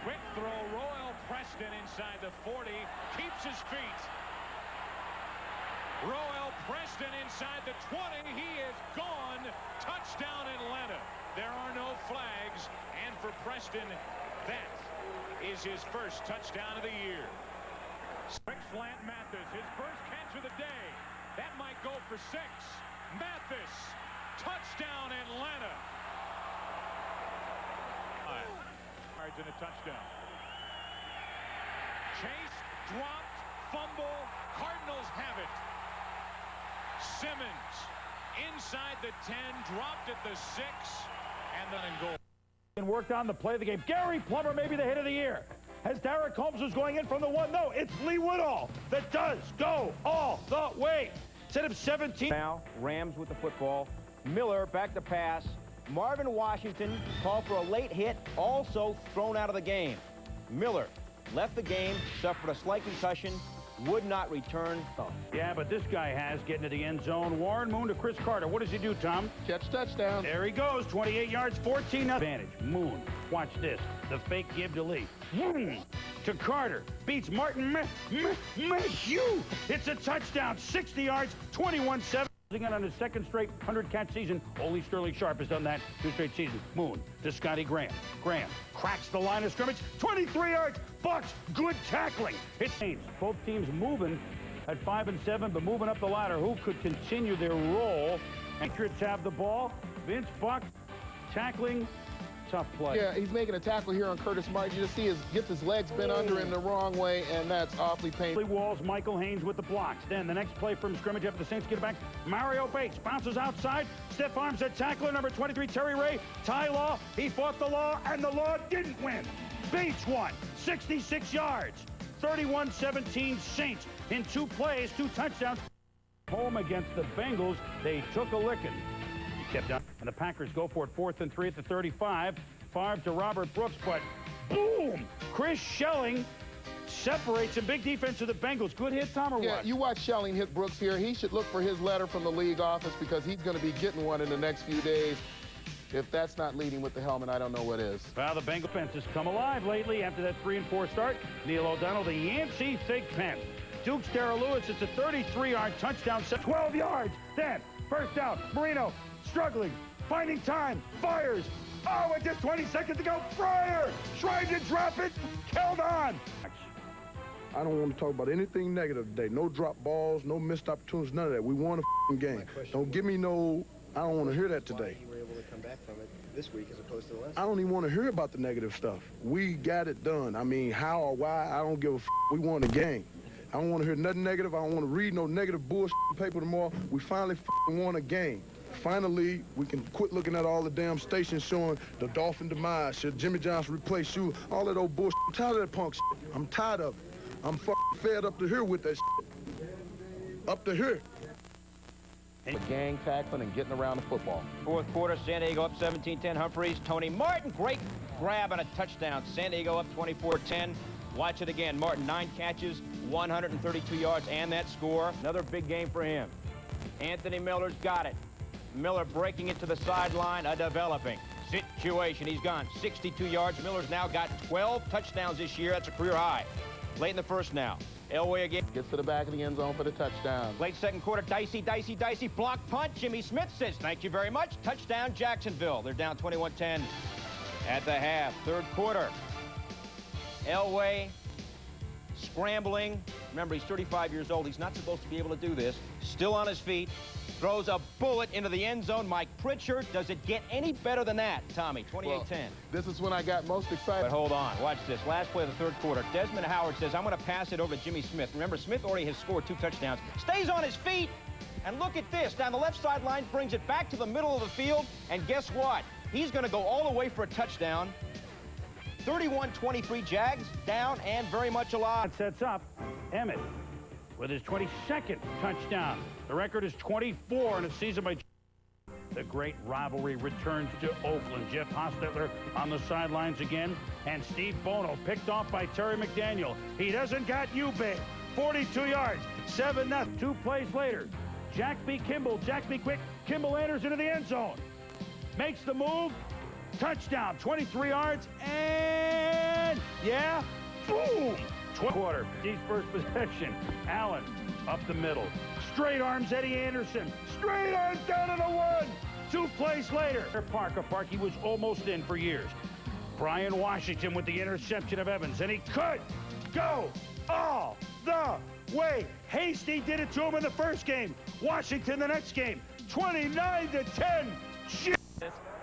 Quick throw, Royal Preston inside the 40, keeps his feet. Royal Preston inside the 20. He is gone. Touchdown Atlanta. There are no flags. And for Preston, that is his first touchdown of the year. Rick Slant Mathis, his first catch of the day. That might go for 6. Mathis, touchdown Atlanta. Yards and a touchdown. Chase, dropped, fumble. Cardinals have it. Simmons inside the 10, dropped at the 6, and then in goal. And worked on the play of the game. Gary Plummer, maybe the hit of the year. As Derek Holmes was going in from the 1. No, it's Lee Woodall that does go all the way. Instead of 17. Now, Rams with the football. Miller back to pass. Marvin Washington called for a late hit, also thrown out of the game. Miller left the game, suffered a slight concussion, would not return. Yeah, but this guy has getting to the end zone. Warren Moon to Cris Carter. What does he do, Tom? Catch touchdown. There he goes. 28 yards, 14 advantage. Moon. Watch this. The fake give to Lee. To Carter. Beats Martin Mayhew. It's a touchdown. 60 yards, 21-7. On his second straight 100-catch season. Only Sterling Sharpe has done that 2 straight seasons. Moon to Scotty Graham. Graham cracks the line of scrimmage. 23 yards. Bucks. Good tackling. It's both teams moving at 5 and 7, but moving up the ladder. Who could continue their role? Patriots have the ball. Vince Buck tackling. Tough play. Yeah, he's making a tackle here on Curtis Martin. You just see gets his legs bent under him the wrong way, and that's awfully painful. Walls, Michael Haynes with the blocks. Then the next play from scrimmage after the Saints get it back. Mario Bates bounces outside. Stiff arms at tackler number 23, Terry Ray. Ty Law, he fought the law, and the law didn't win. Bates won, 66 yards. 31-17 Saints in 2 plays, 2 touchdowns. Home against the Bengals, they took a licking. Kept down, and the Packers go for it 4th and 3 at the 35. Favre to Robert Brooks, but boom! Chris Schelling separates a big defense of the Bengals. Good hit, Tom, or what? Yeah, you watch Schelling hit Brooks here. He should look for his letter from the league office because he's going to be getting one in the next few days. If that's not leading with the helmet, I don't know what is. Well, the Bengal defense has come alive lately after that 3-4 start. Neil O'Donnell, the Yancey fake pen. Dukes Darrell Lewis, it's a 33-yard touchdown, 12 yards. Then, first down, Marino struggling, finding time, fires. Oh, and just 20 seconds to go. Fryer tried to drop it, held on. I don't want to talk about anything negative today. No drop balls, no missed opportunities, none of that. We won a game. Don't give me no, I don't want to hear that today. You were able to come back from it this week as opposed to the last. I don't even want to hear about the negative stuff. We got it done. I mean, how or why, I don't give a We won the game. I don't want to hear nothing negative. I don't want to read no negative bullshit paper tomorrow. We finally won a game. Finally, we can quit looking at all the damn stations showing the Dolphin demise. Should Jimmy Johnson replace you? All that old bullshit. I'm tired of that punk shit. I'm tired of it. I'm fed up to here with that shit. Up to here. The gang tackling and getting around the football. 4th quarter, San Diego up 17-10. Humphreys, Tony Martin, great grab and a touchdown. San Diego up 24-10. Watch it again. Martin, 9 catches, 132 yards, and that score. Another big game for him. Anthony Miller's got it. Miller breaking it to the sideline, a developing situation. He's gone 62 yards. Miller's now got 12 touchdowns this year. That's a career high. Late in the first now. Elway again. Gets to the back of the end zone for the touchdown. Late 2nd quarter, dicey. Block punt. Jimmy Smith says, thank you very much. Touchdown, Jacksonville. They're down 21-10 at the half. 3rd quarter. Elway scrambling. Remember, he's 35 years old. He's not supposed to be able to do this. Still on his feet. Throws a bullet into the end zone. Mike Pritchard. Does it get any better than that, Tommy? 28-10. Well, this is when I got most excited. But hold on. Watch this. Last play of the 3rd quarter. Desmond Howard says, I'm going to pass it over to Jimmy Smith. Remember, Smith already has scored 2 touchdowns. Stays on his feet. And look at this. Down the left sideline, brings it back to the middle of the field. And guess what? He's going to go all the way for a touchdown. 31-23 Jags, down and very much alive. Sets up Emmitt with his 22nd touchdown. The record is 24 in a season by... The great rivalry returns to Oakland. Jeff Hostetler on the sidelines again. And Steve Bono picked off by Terry McDaniel. He doesn't got you, babe. 42 yards, 7-0. 2 plays later. Jack B. Kimball, Jack B. Quick. Kimball enters into the end zone. Makes the move. Touchdown, 23 yards, and yeah, boom! Quarter, G's first possession. Allen up the middle. Straight arms, Eddie Anderson. Straight arms down to the 1. 2 plays later. A park he was almost in for years. Brian Washington with the interception of Evans, and he could go all the way. Hasty did it to him in the first game. Washington the next game. 29-10.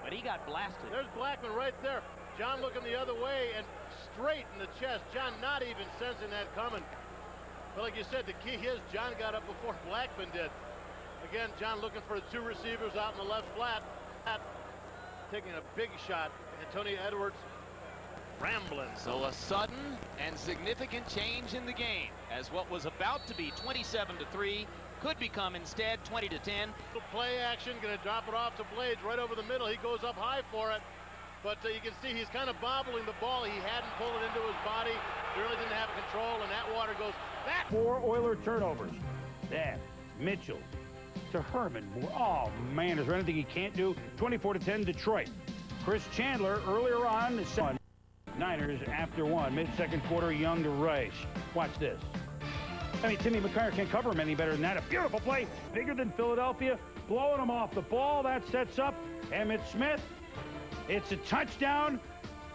But he got blasted. There's Blackman right there. John looking the other way and straight in the chest. John not even sensing that coming. But like you said, the key is John got up before Blackman did. Again, John looking for the 2 receivers out in the left flat. Taking a big shot. Antonio Edwards rambling. So a sudden and significant change in the game as what was about to be 27-3 could become instead 20-10. Play action, going to drop it off to Blades right over the middle. He goes up high for it, but you can see he's kind of bobbling the ball. He hadn't pulled it into his body. He really didn't have control, and Atwater goes back. 4 Oiler turnovers. Then Mitchell to Herman. Oh, man, is there anything he can't do? 24-10 Detroit. Chris Chandler earlier on the second. Niners after 1. Mid-second quarter, Young to Rice. Watch this. I mean, Timmy McCarr can't cover him any better than that. A beautiful play, bigger than Philadelphia, blowing him off the ball. That sets up Emmitt Smith. It's a touchdown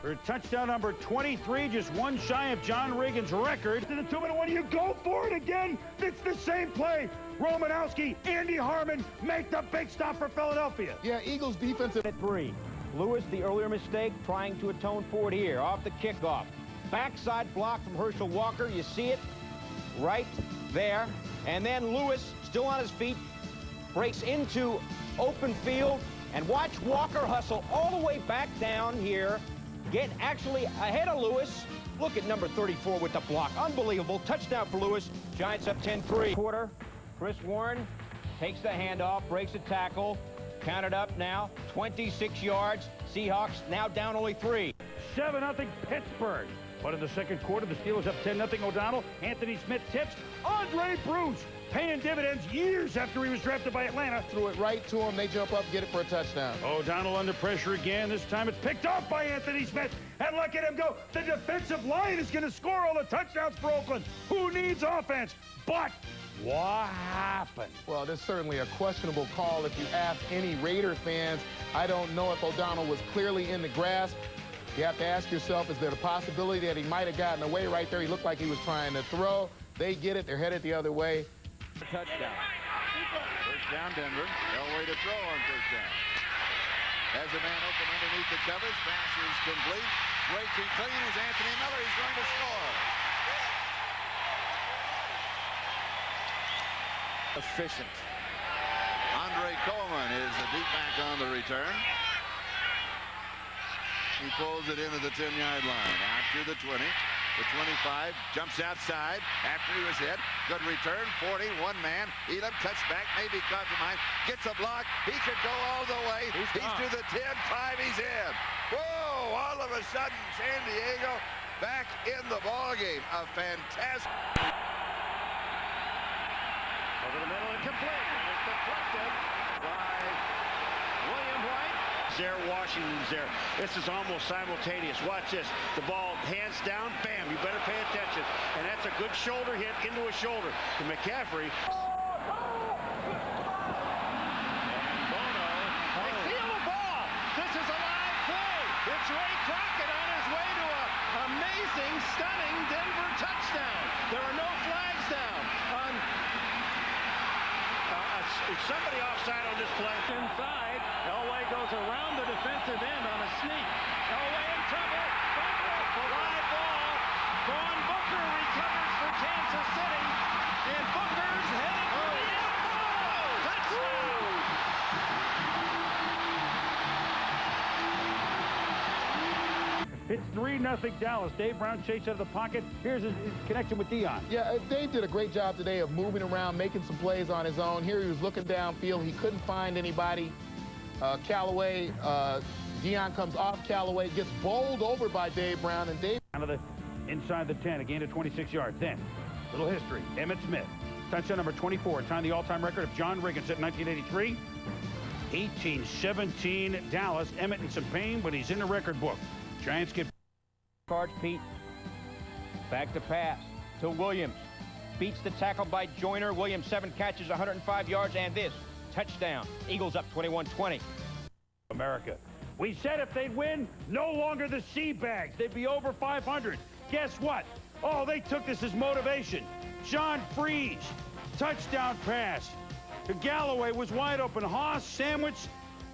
for touchdown number 23, just one shy of John Reagan's record. To the 2-minute one, you go for it again. It's the same play. Romanowski, Andy Harmon make the big stop for Philadelphia. Yeah, Eagles defensive at 3. Lewis, the earlier mistake, trying to atone for it here, off the kickoff. Backside block from Herschel Walker. You see it right there. And then Lewis, still on his feet, breaks into open field. And watch Walker hustle all the way back down here. Get actually ahead of Lewis. Look at number 34 with the block. Unbelievable. Touchdown for Lewis. Giants up 10-3. Quarter. Chris Warren takes the handoff, breaks the tackle. Counted up now, 26 yards. Seahawks now down only 3. 7-0 Pittsburgh. But in the second quarter, the Steelers up 10-0 O'Donnell. Anthony Smith tips. Andre Bruce paying dividends years after he was drafted by Atlanta. Threw it right to him. They jump up, get it for a touchdown. O'Donnell under pressure again. This time it's picked off by Anthony Smith. And look at him go. The defensive line is going to score all the touchdowns for Oakland. Who needs offense? But what happened? Well, there's certainly a questionable call if you ask any Raider fans. I don't know if O'Donnell was clearly in the grasp. You have to ask yourself, is there a possibility that he might have gotten away right there? He looked like he was trying to throw. They get it. They're headed the other way. Touchdown. First down, Denver. Elway to throw on first down. Has a man open underneath the covers. Pass is complete. Breaking clean is Anthony Miller. He's going to score. Efficient. Andre Coleman is the deep back on the return. He pulls it into the 10-yard line. Out to the 20, the 25, jumps outside after he was hit. Good return, 40, one man. Elam cuts back, maybe caught the line, gets a block. He could go all the way. He's to the 10, 5, he's in. Whoa, all of a sudden, San Diego back in the ballgame. A fantastic. Over the middle, incomplete. It's deflected by William White. There, Washington's there. This is almost simultaneous. Watch this. The ball hands down, bam. You better pay attention. And that's a good shoulder hit into a shoulder to McCaffrey. They steal the ball. This is a live play. It's Ray Crockett on his way to an amazing, stunning Denver touchdown. There are no flags down. Somebody offside on this play. Inside, Elway goes around the defensive end on a sneak. Elway in trouble. Live ball. Vaughn Booker recovers for Kansas City. And Booker's headed for the end zone. Touchdown! It's 3-0 Dallas. Dave Brown chased out of the pocket. Here's his connection with Dion. Yeah, Dave did a great job today of moving around, making some plays on his own. Here he was looking downfield. He couldn't find anybody. Callaway, Dion comes off Callaway, gets bowled over by Dave Brown, and Dave... Out of the inside the 10, a gain of 26 yards. Then, little history. Emmitt Smith, touchdown number 24, tying the all-time record of John Reagan set in 1983. 18-17 Dallas. Emmitt in some pain, but he's in the record book. Giants get Charge Pete. Back to pass to Williams. Beats the tackle by Joyner. Williams 7 catches, 105 yards, and this touchdown. Eagles up 21-20. America. We said if they'd win, no longer the Seabags. They'd be over 500. Guess what? Oh, they took this as motivation. John Freeze, touchdown pass. To Galloway was wide open. Haas sandwich.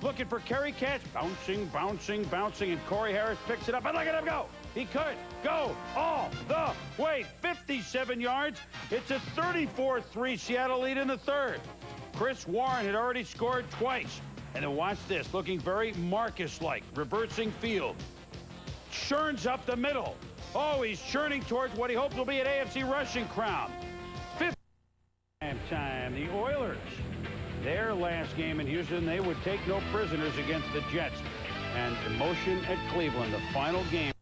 Looking for Kerry catch, bouncing, and Corey Harris picks it up, and look at him go. He could go all the way, 57 yards. It's a 34-3 Seattle lead in the third. Chris Warren had already scored twice. And then watch this, looking very Marcus-like, reversing field. Churns up the middle. Oh, he's churning towards what he hopes will be an AFC rushing crown. 50 and halftime. The Oilers, their last game in Houston, they would take no prisoners against the Jets. And emotion at Cleveland, the final game.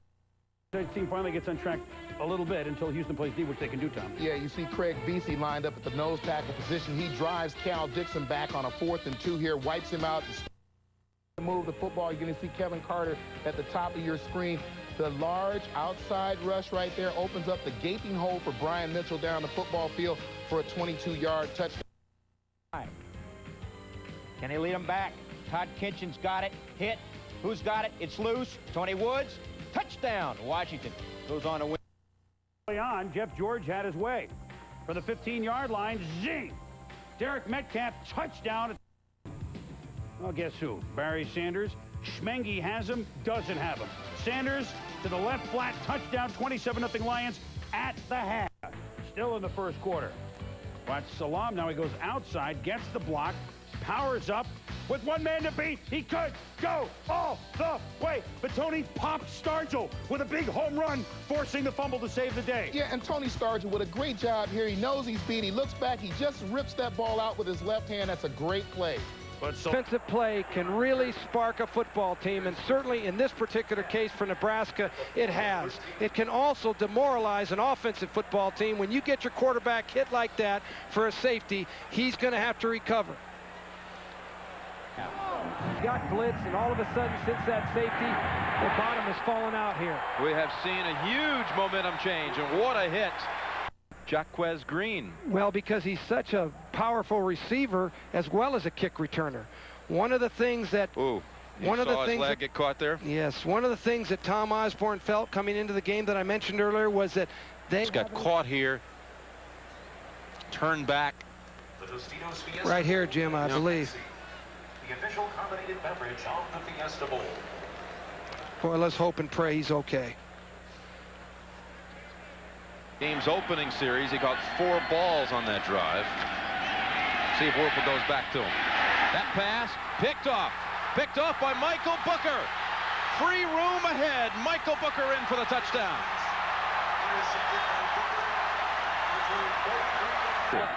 The team finally gets on track a little bit until Houston plays D, which they can do, Tom. Yeah, you see Craig Beasley lined up at the nose tackle position. He drives Cal Dixon back on a 4th and 2 here, wipes him out. Move the football. You're going to see Kevin Carter at the top of your screen. The large outside rush right there opens up the gaping hole for Brian Mitchell down the football field for a 22-yard touchdown. Can he lead him back? Todd Kitchen's got it. Hit. Who's got it? It's loose. Tony Woods. Touchdown. Washington goes on to win. Early on, Jeff George had his way. For the 15-yard line, zing! Derek Metcalf, touchdown. Well, guess who? Barry Sanders. Schmengi has him, doesn't have him. Sanders to the left flat, touchdown, 27-0 Lions at the half. Still in the first quarter. Watch Salam, now he goes outside, gets the block, powers up. With one man to beat, he could go all the way. But Tony pops Stargell with a big home run, forcing the fumble to save the day. Yeah, and Tony Stargell with a great job here. He knows he's beat. He looks back. He just rips that ball out with his left hand. That's a great play. But defensive play can really spark a football team, and certainly in this particular case for Nebraska, it has. It can also demoralize an offensive football team. When you get your quarterback hit like that for a safety, he's going to have to recover. Got blitz, and all of a sudden, since that safety, the bottom has fallen out here. We have seen a huge momentum change, and what a hit. Jaquez Green. Well, because he's such a powerful receiver as well as a kick returner. One of the things that... Ooh, you saw his leg get caught there? Yes, one of the things that Tom Osborne felt coming into the game that I mentioned earlier was that they... got caught here, turned back. Right here, Jim, I believe. The official carbonated beverage of the Fiesta Bowl. Boy, let's hope and pray he's okay. Game's opening series, he got 4 balls on that drive. See if Werfel goes back to him. That pass, picked off by Michael Booker. Free room ahead, Michael Booker in for the touchdown.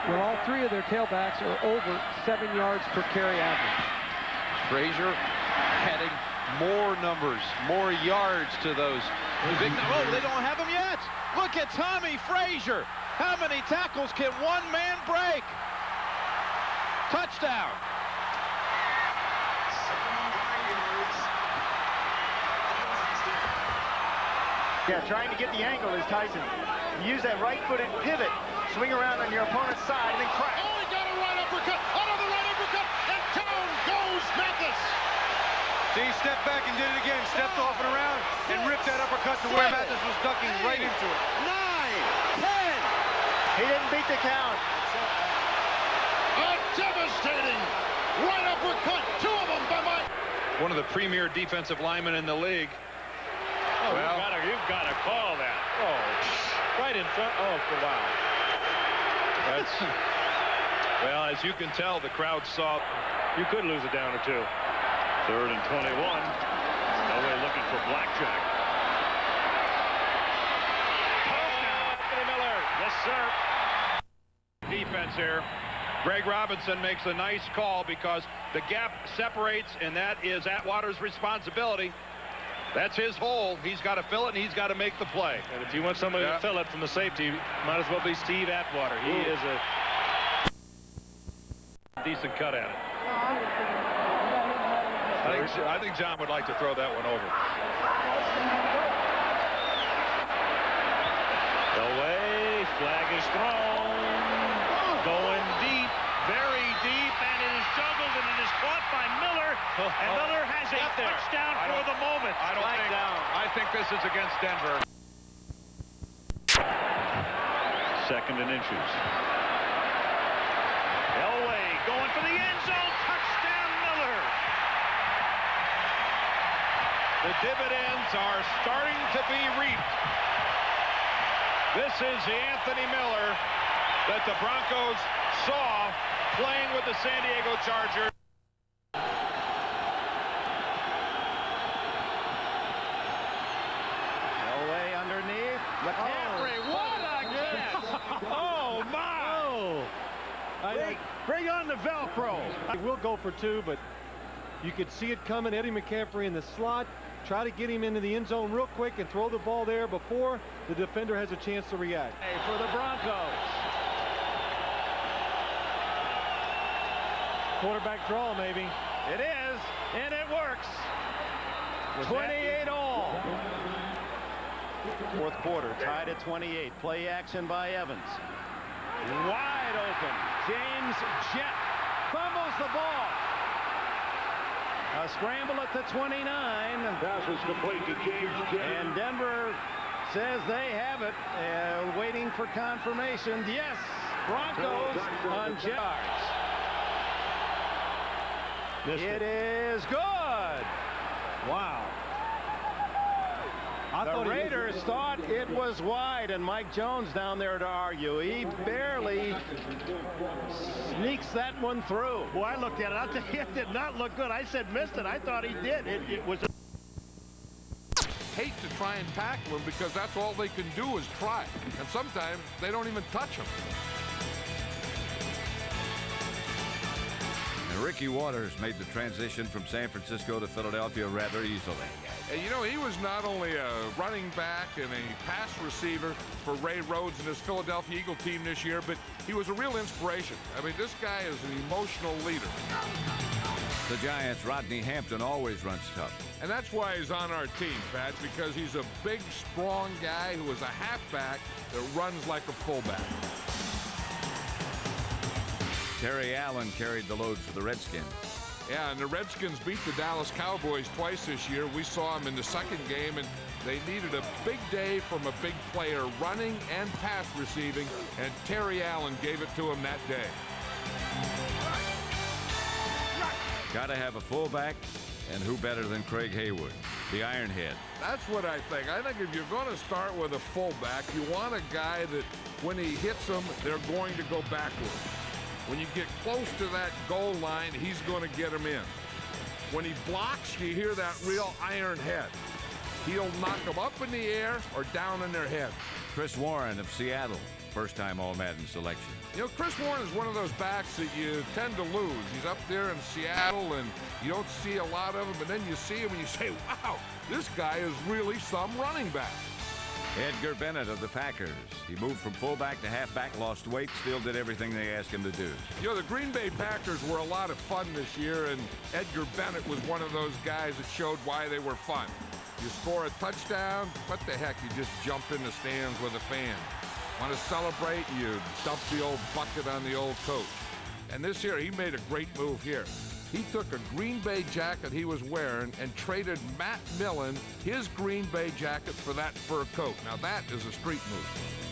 Well, all 3 of their tailbacks are over 7 yards per carry average. Frazier adding more numbers, more yards to those big. Oh, they don't have him yet. Look at Tommy Frazier. How many tackles can one man break? Touchdown. Yeah, trying to get the angle is Tyson. Use that right-footed pivot, swing around on your opponent's side, and then crack. Oh, he got a right uppercut, another right uppercut, and down goes Mathis. See, he stepped back and did it again, stepped off and around, and ripped that uppercut to where Mathis was ducking right into it. 9, 10. He didn't beat the count. A devastating right uppercut, 2 of them by Mike. One of the premier defensive linemen in the league. Oh, well, you've got to call that. Oh, right in front. Oh, wow. That's, well, as you can tell, the crowd saw you could lose it down to 2. 3rd and 21. Elway looking for blackjack. Anthony Miller. Yes, sir. Defense here. Greg Robinson makes a nice call because the gap separates, and that is Atwater's responsibility. That's his hole. He's got to fill it, and he's got to make the play. And if you want somebody to fill it from the safety, might as well be Steve Atwater. He is a decent cut at it. I think John would like to throw that one over. Elway, flag is thrown. Going deep, very deep, and it is juggled, and it is caught by Miller. And Miller has a touchdown for the moment. I think this is against Denver. 2nd and inches. Elway going for the end zone. Touchdown, Miller. The dividends are starting to be reaped. This is the Anthony Miller that the Broncos saw playing with the San Diego Chargers. Elway underneath. McCaffrey, what a catch! Oh, my! throw. He will go for 2, but you could see it coming. Eddie McCaffrey in the slot. Try to get him into the end zone real quick and throw the ball there before the defender has a chance to react. Hey, for the Broncos. Quarterback draw, maybe. It is, and it works. 28 all. Fourth quarter, tied at 28. Play action by Evans. Wide open. James Jett fumbles the ball. A scramble at the 29. Pass was complete to James Jett. And Denver says they have it. Waiting for confirmation. Yes, Broncos on Jett. It is good. Wow. The Raiders thought it was wide, and Mike Jones down there to argue. He barely sneaks that one through. Boy, I looked at it. I'll tell you, it did not look good. I said missed it. I thought he did. It was. Hate to try and tackle him because that's all they can do is try. And sometimes they don't even touch him. And Ricky Waters made the transition from San Francisco to Philadelphia rather easily. And you know, he was not only a running back and a pass receiver for Ray Rhodes and his Philadelphia Eagle team this year, but he was a real inspiration. I mean, this guy is an emotional leader. The Giants' Rodney Hampton always runs tough. And that's why he's on our team, Pat, because he's a big, strong guy who is a halfback that runs like a fullback. Terry Allen carried the load for the Redskins. Yeah, and the Redskins beat the Dallas Cowboys twice this year. We saw them in the second game, and they needed a big day from a big player running and pass receiving, and Terry Allen gave it to him that day. Got to have a fullback, and who better than Craig Haywood, the Ironhead. That's what I think. I think if you're going to start with a fullback, you want a guy that when he hits them, they're going to go backwards. When you get close to that goal line, he's going to get them in. When he blocks, you hear that real iron head. He'll knock them up in the air or down in their head. Chris Warren of Seattle, first-time All-Madden selection. You know, Chris Warren is one of those backs that you tend to lose. He's up there in Seattle, and you don't see a lot of him, but then you see him and you say, wow, this guy is really some running back. Edgar Bennett of the Packers. He moved from fullback to halfback, lost weight, still did everything they asked him to do. You know, the Green Bay Packers were a lot of fun this year, and Edgar Bennett was one of those guys that showed why they were fun. You score a touchdown, what the heck, you just jump in the stands with a fan. Want to celebrate, you dump the old bucket on the old coach. And this year, he made a great move here. He took a Green Bay jacket he was wearing and traded Matt Millen his Green Bay jacket for that fur coat. Now that is a street move.